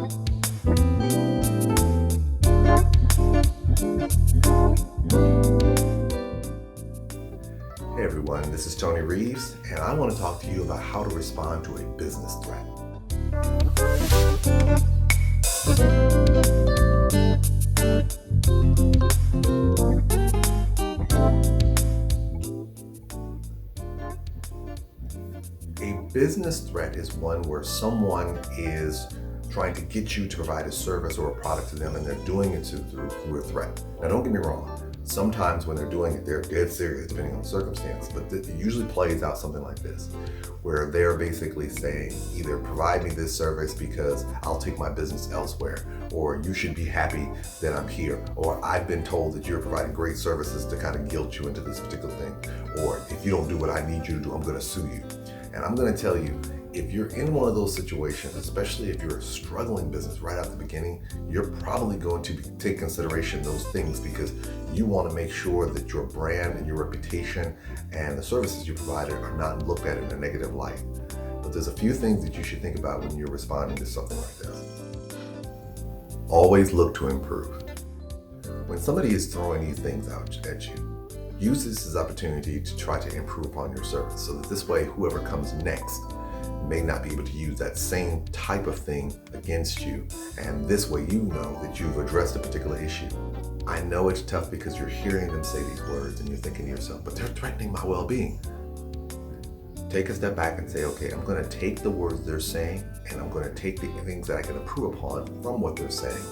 Hey everyone, this is Tony Reeves, and I want to talk to you about how to respond to a business threat. A business threat is one where someone is trying to get you to provide a service or a product to them, and they're doing it through a threat. Now, don't get me wrong. Sometimes when they're doing it, they're dead serious, depending on the circumstance, but it usually plays out something like this, where they're basically saying, either provide me this service because I'll take my business elsewhere, or you should be happy that I'm here, or I've been told that you're providing great services to kind of guilt you into this particular thing, or if you don't do what I need you to do, I'm going to sue you. And I'm going to tell you, if you're in one of those situations, especially if you're a struggling business right out the beginning, you're probably going to take consideration those things because you want to make sure that your brand and your reputation and the services you provided are not looked at in a negative light. But there's a few things that you should think about when you're responding to something like this. Always look to improve. When somebody is throwing these things out at you, use this as an opportunity to try to improve upon your service so that this way whoever comes next may not be able to use that same type of thing against you, and this way you know that you've addressed a particular issue. I know it's tough because you're hearing them say these words and you're thinking to yourself, but they're threatening my well-being. Take a step back and say, okay, I'm going to take the words they're saying and I'm going to take the things that I can improve upon from what they're saying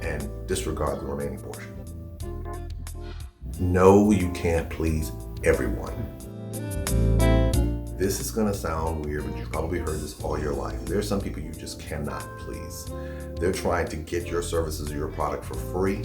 and disregard the remaining portion. No, you can't please everyone. This is going to sound weird, but you've probably heard this all your life. There are some people you just cannot please. They're trying to get your services or your product for free,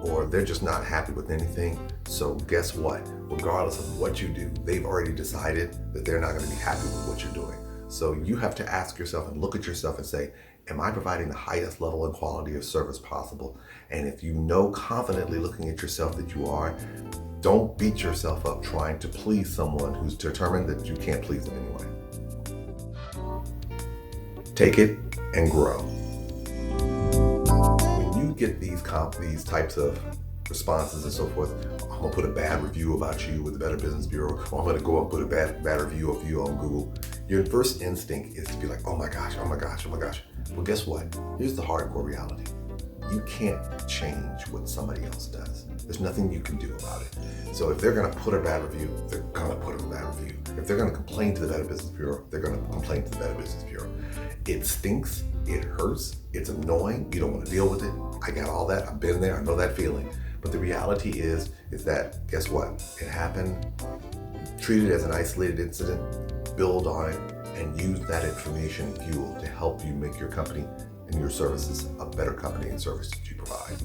or they're just not happy with anything. So guess what? Regardless of what you do, they've already decided that they're not going to be happy with what you're doing. So you have to ask yourself and look at yourself and say, am I providing the highest level and quality of service possible? And if you know confidently looking at yourself that you are, don't beat yourself up trying to please someone who's determined that you can't please them anyway. Take it and grow. When you get these types of responses and so forth, I'm gonna put a bad review about you with the Better Business Bureau, or I'm gonna go and put a bad review of you on Google. Your first instinct is to be like, oh my gosh, oh my gosh, oh my gosh. Well, guess what? Here's the hardcore reality. You can't change what somebody else does. There's nothing you can do about it. So if they're gonna put a bad review, they're gonna put a bad review. If they're gonna complain to the Better Business Bureau, they're gonna complain to the Better Business Bureau. It stinks, it hurts, it's annoying, you don't wanna deal with it. I got all that, I've been there, I know that feeling. But the reality is that, guess what? It happened, treat it as an isolated incident, build on it, and use that information and fuel to help you make your company and your services a better company and service that you provide.